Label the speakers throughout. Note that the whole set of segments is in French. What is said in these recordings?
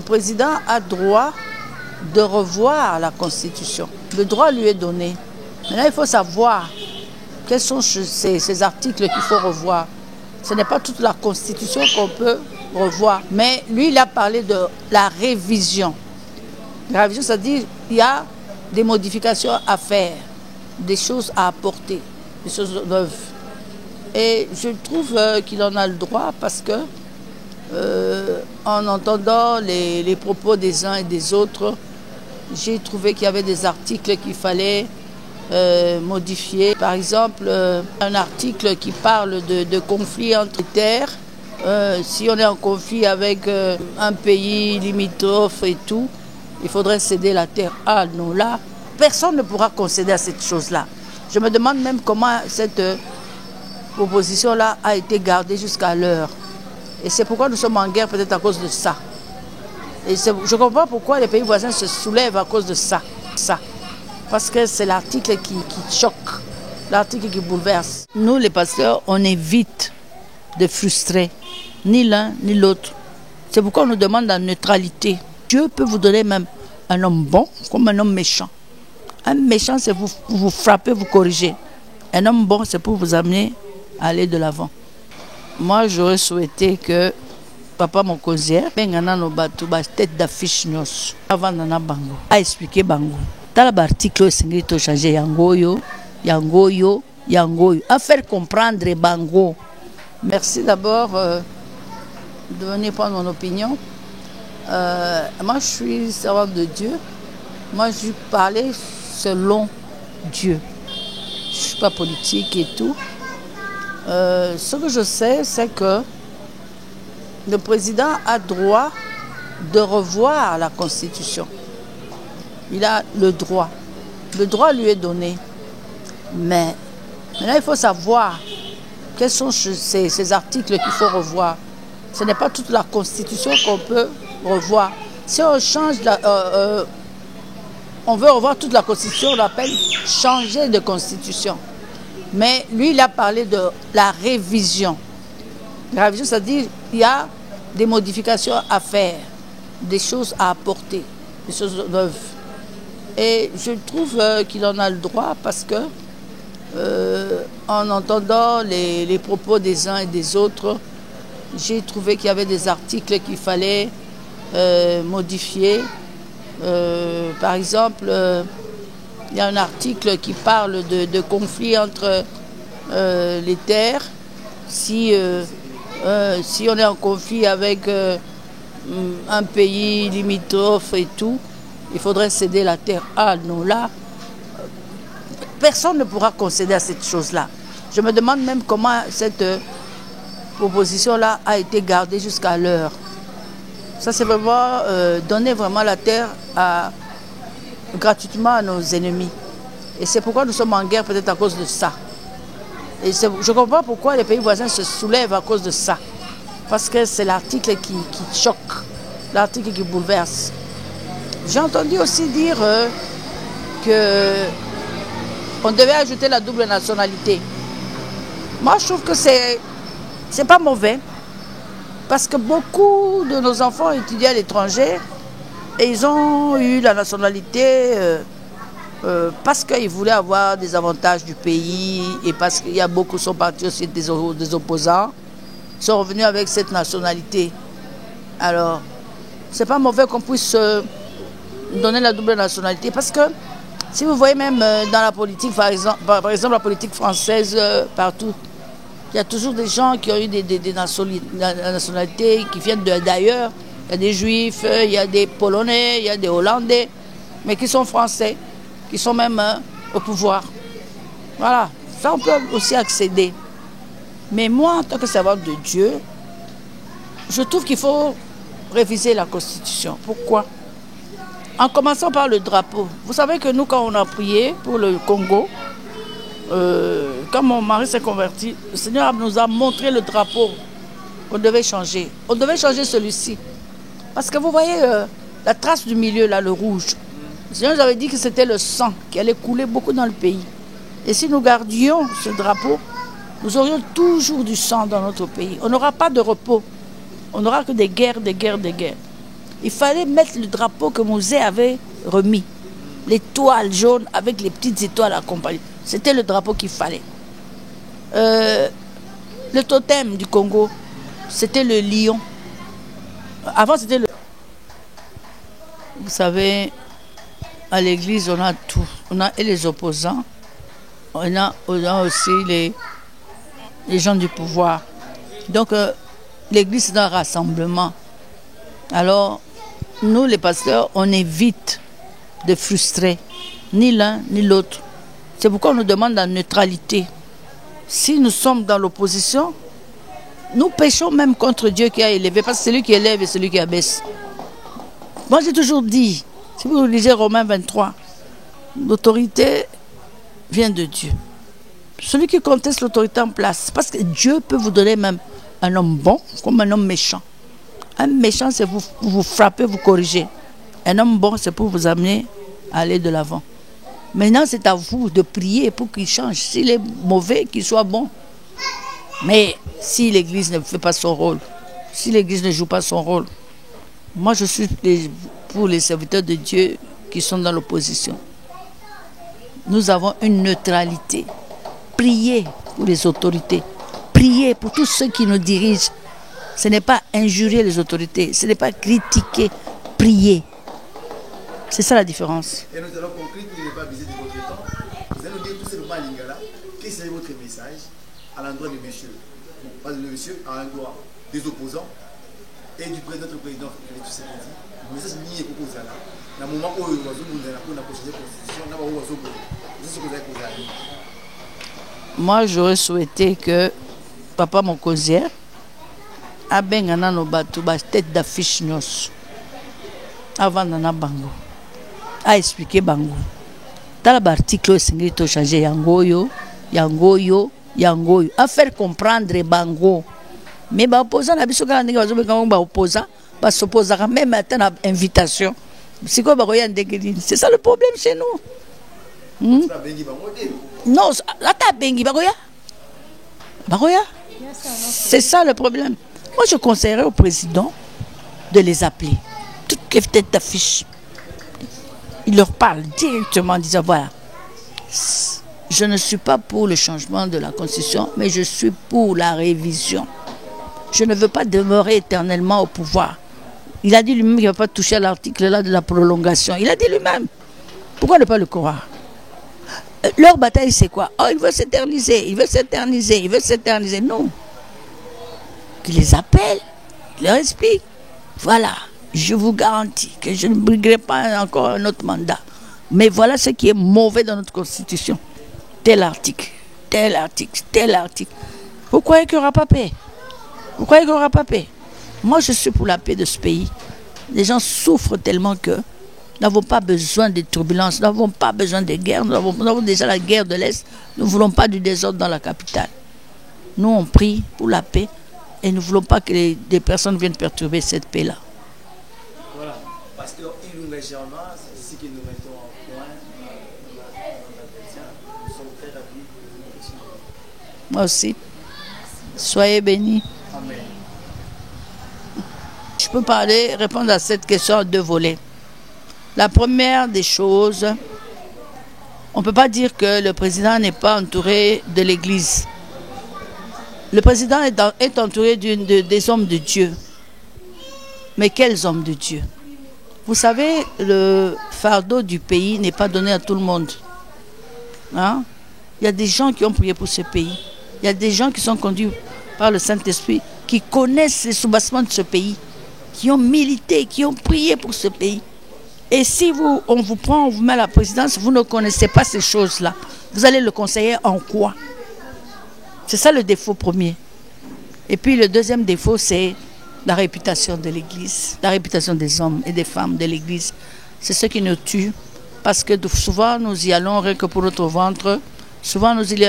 Speaker 1: Le président a droit de revoir la Constitution. Le droit lui est donné. Maintenant, il faut savoir quels sont ces articles qu'il faut revoir. Ce n'est pas toute la Constitution qu'on peut revoir. Mais lui, il a parlé de la révision. La révision, c'est-à-dire qu'il y a des modifications à faire, des choses à apporter, des choses neuves. Et je trouve qu'il en a le droit parce que, en entendant les propos des uns et des autres, j'ai trouvé qu'il y avait des articles qu'il fallait modifier. Par exemple, un article qui parle de conflits entre terres. Si on est en conflit avec un pays limitrophe et tout, il faudrait céder la terre à nous. Là, personne ne pourra concéder à cette chose-là. Je me demande même comment cette proposition-là a été gardée jusqu'à l'heure. Et c'est pourquoi nous sommes en guerre, peut-être à cause de ça. Et je comprends pourquoi les pays voisins se soulèvent à cause de ça. Parce que c'est l'article qui choque, l'article qui bouleverse. Nous, les pasteurs, on évite de frustrer ni l'un ni l'autre. C'est pourquoi on nous demande la neutralité. Dieu peut vous donner même un homme bon comme un homme méchant. Un méchant, c'est pour vous frapper, vous corriger. Un homme bon, c'est pour vous amener à aller de l'avant. Moi, j'aurais souhaité que Papa Mokonzi, tête d'affiche avant Nana Bango, a expliqué Bango. Dans l'article, il a changé Yangoyo, à faire comprendre Bango. Merci d'abord de venir prendre mon opinion. Moi, je suis servante de Dieu. Moi, je parlais selon Dieu. Je ne suis pas politique et tout. Ce que je sais, c'est que le président a droit de revoir la Constitution. Il a le droit. Le droit lui est donné. Mais maintenant, il faut savoir quels sont ces articles qu'il faut revoir. Ce n'est pas toute la Constitution qu'on peut revoir. Si on change, on veut revoir toute la Constitution, on l'appelle changer de Constitution. Mais lui, il a parlé de la révision. La révision, c'est-à-dire qu'il y a des modifications à faire, des choses à apporter, des choses neuves. Et je trouve qu'il en a le droit parce que, en entendant les propos des uns et des autres, j'ai trouvé qu'il y avait des articles qu'il fallait modifier. Par exemple, il y a un article qui parle de conflits entre les terres. Si on est en conflit avec un pays limitrophe et tout, il faudrait céder la terre à nous. Là, personne ne pourra concéder à cette chose-là. Je me demande même comment cette proposition-là a été gardée jusqu'à l'heure. Ça, c'est vraiment donner vraiment la terre gratuitement à nos ennemis. Et c'est pourquoi nous sommes en guerre, peut-être à cause de ça. Et je comprends pourquoi les pays voisins se soulèvent à cause de ça. Parce que c'est l'article qui choque, l'article qui bouleverse. J'ai entendu aussi dire qu'on devait ajouter la double nationalité. Moi, je trouve que c'est pas mauvais. Parce que beaucoup de nos enfants étudient à l'étranger et ils ont eu la nationalité parce qu'ils voulaient avoir des avantages du pays et parce qu'il y a beaucoup qui sont partis aussi des opposants, sont revenus avec cette nationalité. Alors, c'est pas mauvais qu'on puisse donner la double nationalité parce que si vous voyez même dans la politique, par exemple la politique française partout, il y a toujours des gens qui ont eu des nationalités qui viennent d'ailleurs. Il y a des Juifs, il y a des Polonais, il y a des Hollandais, mais qui sont français, qui sont même au pouvoir. Voilà, ça on peut aussi accéder. Mais moi, en tant que servante de Dieu, je trouve qu'il faut réviser la Constitution. Pourquoi? En commençant par le drapeau. Vous savez que nous, quand on a prié pour le Congo, quand mon mari s'est converti, le Seigneur nous a montré le drapeau qu'on devait changer. On devait changer celui-ci. Parce que vous voyez la trace du milieu, là, le rouge. Le Seigneur nous avait dit que c'était le sang qui allait couler beaucoup dans le pays. Et si nous gardions ce drapeau, nous aurions toujours du sang dans notre pays. On n'aura pas de repos. On n'aura que des guerres, des guerres, des guerres. Il fallait mettre le drapeau que Mosè avait remis. L'étoile jaune avec les petites étoiles accompagnées. C'était le drapeau qu'il fallait. Le totem du Congo, c'était le lion. Avant, c'était le... Vous savez, à l'église, on a tout. On a et les opposants, on a aussi les gens du pouvoir. Donc, l'église, c'est un rassemblement. Alors, nous, les pasteurs, on évite de frustrer ni l'un ni l'autre. C'est pourquoi on nous demande la neutralité. Si nous sommes dans l'opposition, nous péchons même contre Dieu qui a élevé, parce que c'est lui qui élève et c'est lui qui abaisse. Moi, j'ai toujours dit, si vous lisez Romains 23, l'autorité vient de Dieu. Celui qui conteste l'autorité en place, parce que Dieu peut vous donner même un homme bon comme un homme méchant. Un méchant, c'est vous frapper, vous corriger. Un homme bon, c'est pour vous amener à aller de l'avant. Maintenant, c'est à vous de prier pour qu'il change. S'il est mauvais, qu'il soit bon. Mais si l'Église ne fait pas son rôle, si l'Église ne joue pas son rôle, moi je suis pour les serviteurs de Dieu qui sont dans l'opposition. Nous avons une neutralité. Priez pour les autorités. Priez pour tous ceux qui nous dirigent. Ce n'est pas injurier les autorités, ce n'est pas critiquer, prier. C'est ça la différence.
Speaker 2: Et nous allons conclure pour ne pas viser de votre temps. Vous allez nous dire tout simplement à Lingala, quel serait votre message à l'endroit de monsieur, bon, pas de monsieur, à l'endroit des opposants et du président, notre président, tout ce qu'on dit. Le message est pour vous là. Dans le moment où vous avez la constitution,
Speaker 1: moi, j'aurais souhaité que Papa Mokonzi a bengana no batu ba tête d'affiche nyos avant nana bango a expliqué bango dans l'article esengeli to changer yangoyo a faire comprendre bango mais ba opposant na biso kala ndenge bazobenga ba opposant ba s'opposa même à une invitation c'est quoi c'est ça le problème chez nous. Non, là t'as bengi bagoya c'est ça le problème. Moi, je conseillerais au président de les appeler. Toutes les têtes d'affiche. Il leur parle directement en disant, voilà, je ne suis pas pour le changement de la Constitution, mais je suis pour la révision. Je ne veux pas demeurer éternellement au pouvoir. Il a dit lui-même qu'il ne va pas toucher à l'article là de la prolongation. Il a dit lui-même. Pourquoi ne pas le croire? Leur bataille, c'est quoi? Oh, il veut s'éterniser, il veut s'éterniser, il veut s'éterniser. Non. Qu'il les appelle, il leur explique. Voilà, je vous garantis que je ne briguerai pas encore un autre mandat. Mais voilà ce qui est mauvais dans notre Constitution. Tel article, tel article, tel article. Vous croyez qu'il n'y aura pas paix? Vous croyez qu'il n'y aura pas paix? Moi, je suis pour la paix de ce pays. Les gens souffrent tellement que nous n'avons pas besoin de turbulences, nous n'avons pas besoin de guerre. Nous avons déjà la guerre de l'Est. Nous ne voulons pas du désordre dans la capitale. Nous, on prie pour la paix. Et nous ne voulons pas que des personnes viennent perturber cette paix-là.
Speaker 2: Voilà. Pasteur Ilunga Germain, c'est ici que nous mettons en point. Nous sommes très ravis.
Speaker 1: Moi aussi. Soyez bénis.
Speaker 2: Amen.
Speaker 1: Je peux répondre à cette question en deux volets. La première des choses, on ne peut pas dire que le président n'est pas entouré de l'Église. Le président est entouré des hommes de Dieu. Mais quels hommes de Dieu? Vous savez, le fardeau du pays n'est pas donné à tout le monde. Hein? Il y a des gens qui ont prié pour ce pays. Il y a des gens qui sont conduits par le Saint-Esprit, qui connaissent les soubassements de ce pays, qui ont milité, qui ont prié pour ce pays. Et si on vous prend, on vous met à la présidence, vous ne connaissez pas ces choses-là. Vous allez le conseiller en quoi? C'est ça le défaut premier. Et puis le deuxième défaut, c'est la réputation de l'Église, la réputation des hommes et des femmes de l'Église. C'est ce qui nous tue, parce que souvent nous y allons rien que pour notre ventre, souvent nous y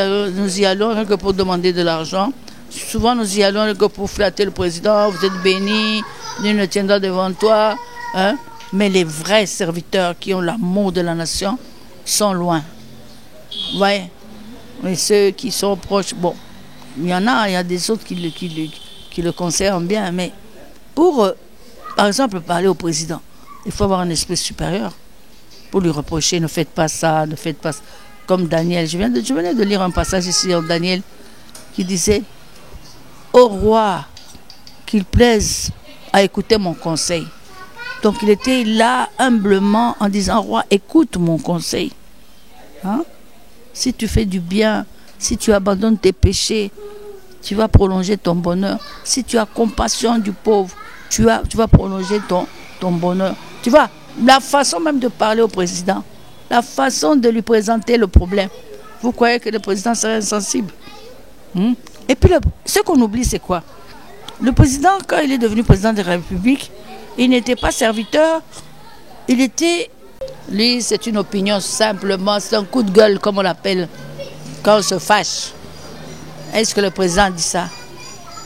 Speaker 1: allons rien que pour demander de l'argent, souvent nous y allons rien que pour flatter le président, vous êtes béni, Dieu ne tiendra devant toi. Hein? Mais les vrais serviteurs qui ont l'amour de la nation sont loin. Vous voyez? Mais ceux qui sont proches, bon, il y a des autres qui le conservent bien, mais pour par exemple, parler au président, il faut avoir un esprit supérieur pour lui reprocher, ne faites pas ça, ne faites pas ça. Comme Daniel, je venais de lire un passage ici en Daniel qui disait, au roi, qu'il plaise à écouter mon conseil. Donc il était là humblement en disant, roi, écoute mon conseil. Hein? Si tu fais du bien, si tu abandonnes tes péchés, tu vas prolonger ton bonheur. Si tu as compassion du pauvre, tu vas prolonger ton bonheur. Tu vois, la façon même de parler au président, la façon de lui présenter le problème. Vous croyez que le président serait insensible? Et puis, ce qu'on oublie, c'est quoi? Le président, quand il est devenu président de la République, il n'était pas serviteur, il était... Lui, c'est une opinion simplement, c'est un coup de gueule, comme on l'appelle, quand on se fâche. Est-ce que le président dit ça?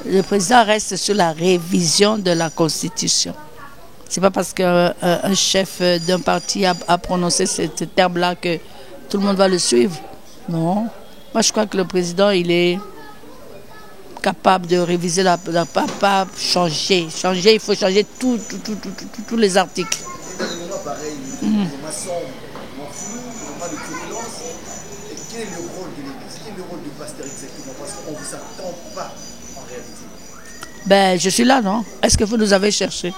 Speaker 1: Le président reste sur la révision de la Constitution. C'est pas parce qu'un chef d'un parti a prononcé ce terme-là que tout le monde va le suivre. Non. Moi, je crois que le président, il est capable de réviser pas changer. Il faut changer tous les articles.
Speaker 2: Dans des moments pareils, des moments sombres, des moments flous, des moments de turbulence, quel est le rôle de l'Église? Quel est le rôle du pasteur exactement? Parce qu'on ne vous attend pas en réalité.
Speaker 1: Ben, je suis là, non? Est-ce que vous nous avez cherché?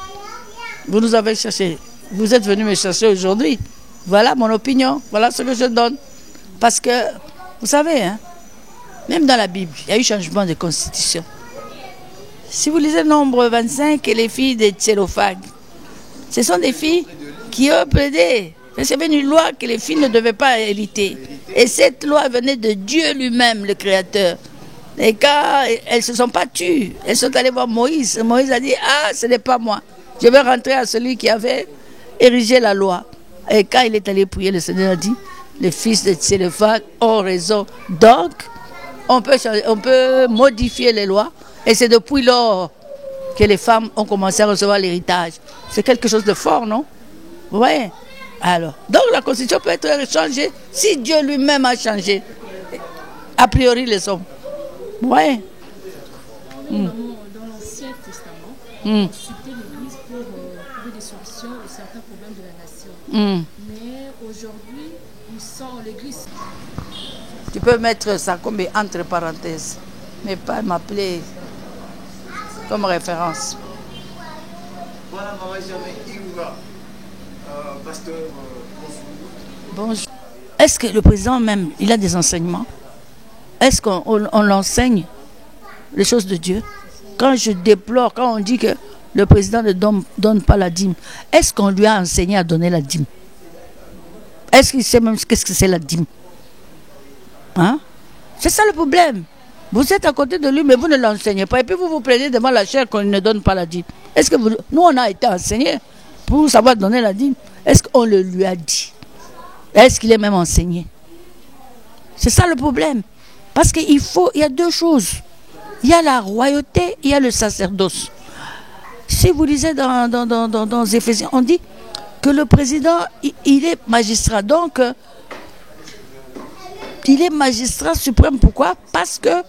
Speaker 1: Vous nous avez cherché. Vous êtes venu me chercher aujourd'hui. Voilà mon opinion. Voilà ce que je donne. Parce que, vous savez, hein, même dans la Bible, il y a eu changement de constitution. Si vous lisez Nombre 25 et les filles de Tsélophag, ce sont des filles qui ont plaidé. C'est une loi que les filles ne devaient pas hériter. Et cette loi venait de Dieu lui-même, le Créateur. Et quand elles ne se sont pas tues, elles sont allées voir Moïse. Moïse a dit, ah, ce n'est pas moi. Je vais rentrer à celui qui avait érigé la loi. Et quand il est allé prier, le Seigneur a dit, les fils de Tsélophag ont raison. Donc, on peut modifier les lois. Et c'est depuis lors que les femmes ont commencé à recevoir l'héritage. C'est quelque chose de fort, non? Oui. Alors, donc la Constitution peut être changée si Dieu lui-même a changé. A priori, les hommes. Oui.
Speaker 3: Dans l'Ancien Testament, on consultait l'Église pour trouver des solutions à certains problèmes de la nation. Mais aujourd'hui, l'Église...
Speaker 1: Tu peux mettre ça comme entre parenthèses, mais pas m'appeler comme référence.
Speaker 2: Voilà, Maman Jamais Iouga, pasteur, bonjour.
Speaker 1: Bonjour. Est-ce que le président même, il a des enseignements? Est-ce qu'on l'enseigne les choses de Dieu? Quand je déplore, quand on dit que le président ne donne pas la dîme, est-ce qu'on lui a enseigné à donner la dîme? Est-ce qu'il sait même qu'est-ce que c'est la dîme? Hein? C'est ça le problème. Vous êtes à côté de lui, mais vous ne l'enseignez pas. Et puis vous vous plaignez devant la chair qu'on ne donne pas la dîme. Est-ce que nous, on a été enseignés pour savoir donner la dîme? Est-ce qu'on le lui a dit? Est-ce qu'il est même enseigné? C'est ça le problème. Parce qu'il y a deux choses. Il y a la royauté, il y a le sacerdoce. Si vous lisez dans Éphésiens, on dit que le président, il est magistrat. Donc, il est magistrat suprême. Pourquoi? Parce que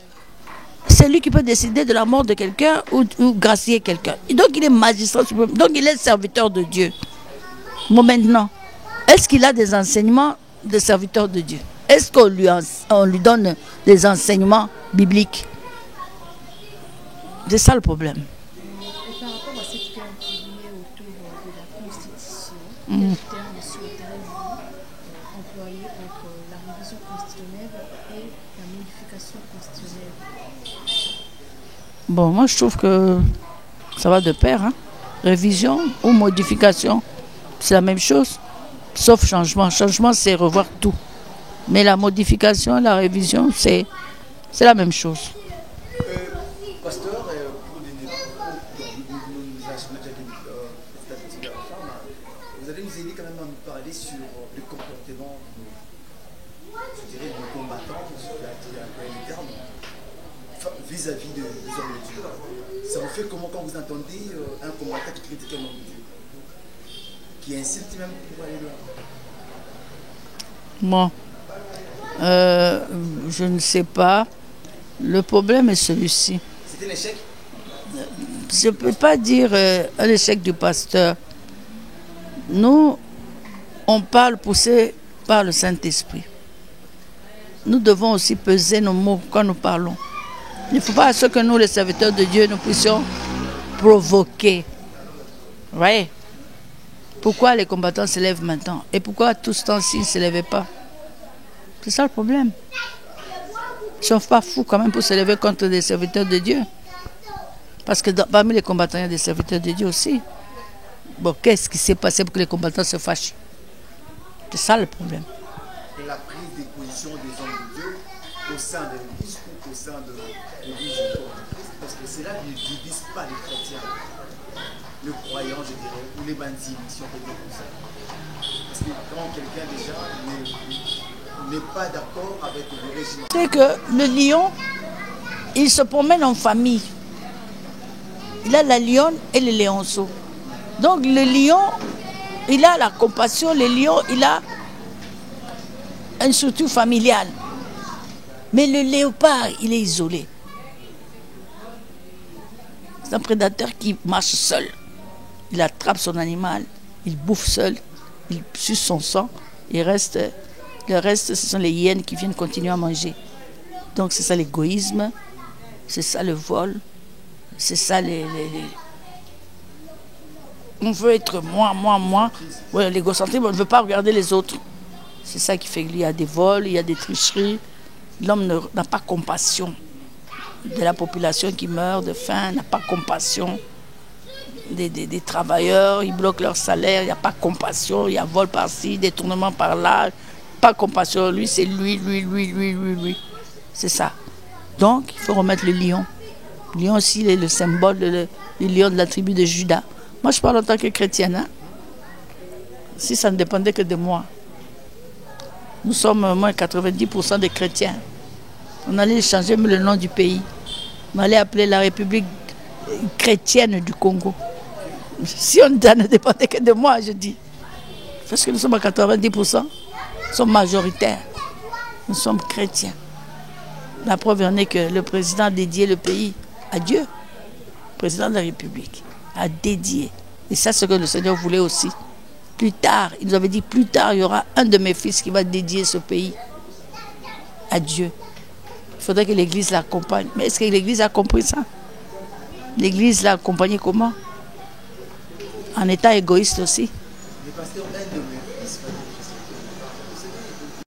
Speaker 1: c'est lui qui peut décider de la mort de quelqu'un ou gracier quelqu'un. Donc, il est magistrat suprême. Donc, il est serviteur de Dieu. Bon, maintenant, est-ce qu'il a des enseignements de serviteur de Dieu? Est-ce qu'on lui donne des enseignements bibliques? C'est ça le problème.
Speaker 3: Et par rapport à cette terme qui est autour de la Constitution, quel terme souhaiterez-vous employer entre la révision constitutionnelle et la modification constitutionnelle?
Speaker 1: Bon, moi je trouve que ça va de pair. Hein? Révision ou modification, c'est la même chose, sauf changement. Changement, c'est revoir tout. Mais la modification, la révision, c'est la même chose.
Speaker 2: Pasteur, vous allez nous aider quand même à nous parler sur le comportement, je dirais, de nos combattants, je vais employer le terme, vis-à-vis des hommes de Dieu. Ça vous fait comment quand vous entendez un combattant qui critique un homme de Dieu, qui insulte même pour aller loin?
Speaker 1: Bon. Je ne sais pas. Le problème est celui-ci.
Speaker 2: C'était l'échec?
Speaker 1: je ne peux pas dire un échec du pasteur. Nous, on parle poussé par le Saint-Esprit. Nous devons aussi peser nos mots quand nous parlons. Il ne faut pas à ce que nous, les serviteurs de Dieu, nous puissions provoquer. Oui. Pourquoi les combattants se lèvent maintenant? Et pourquoi tout ce temps-ci, ils ne se levaient pas? C'est ça le problème. Ils ne sont pas fous quand même pour se lever contre des serviteurs de Dieu. Parce que parmi les combattants, il y a des serviteurs de Dieu aussi. Bon, qu'est-ce qui s'est passé pour que les combattants se fâchent? C'est ça le problème.
Speaker 2: Et la prise des positions des hommes de Dieu au sein de l'Église ou au sein de l'Église du corps de Christ, parce que c'est là qu'ils ne divisent pas les chrétiens, le croyant, je dirais, ou les bandits, si on peut dire comme ça. Parce que quand quelqu'un déjà n'est pas d'accord avec le régime.
Speaker 1: C'est que le lion, il se promène en famille. Il a la lionne et le léonceau. Donc le lion, il a la compassion, le lion, il a un surtout familial. Mais le léopard, il est isolé. C'est un prédateur qui marche seul. Il attrape son animal, il bouffe seul, il suce son sang. Le reste, ce sont les hyènes qui viennent continuer à manger. Donc c'est ça l'égoïsme, c'est ça le vol, c'est ça On veut être moi. Ouais, l'égocentrisme, on ne veut pas regarder les autres. C'est ça qui fait qu'il y a des vols, il y a des tricheries. L'homme n'a pas compassion de la population qui meurt de faim, n'a pas compassion des travailleurs, ils bloquent leur salaire, il n'y a pas compassion, il y a vol par-ci, détournement par-là, pas compassion, lui c'est lui. C'est ça. Donc il faut remettre le lion. Le lion aussi, il est le symbole du lion de la tribu de Juda. Moi je parle en tant que chrétienne. Hein? Si ça ne dépendait que de moi. Nous sommes au moins 90% des chrétiens. On allait changer le nom du pays. On allait appeler la République chrétienne du Congo. Si ça ne dépendait que de moi, je dis. Parce que nous sommes à 90%, nous sommes majoritaires. Nous sommes chrétiens. La preuve en est que le président a dédié le pays à Dieu. Le président de la République a dédié. Et ça, c'est ce que le Seigneur voulait aussi. Plus tard, il nous avait dit, plus tard, il y aura un de mes fils qui va dédier ce pays à Dieu. Il faudrait que l'Église l'accompagne. Mais est-ce que l'Église a compris ça? L'Église l'a accompagné comment? En étant égoïste aussi.
Speaker 2: Mais pasteur, un de mes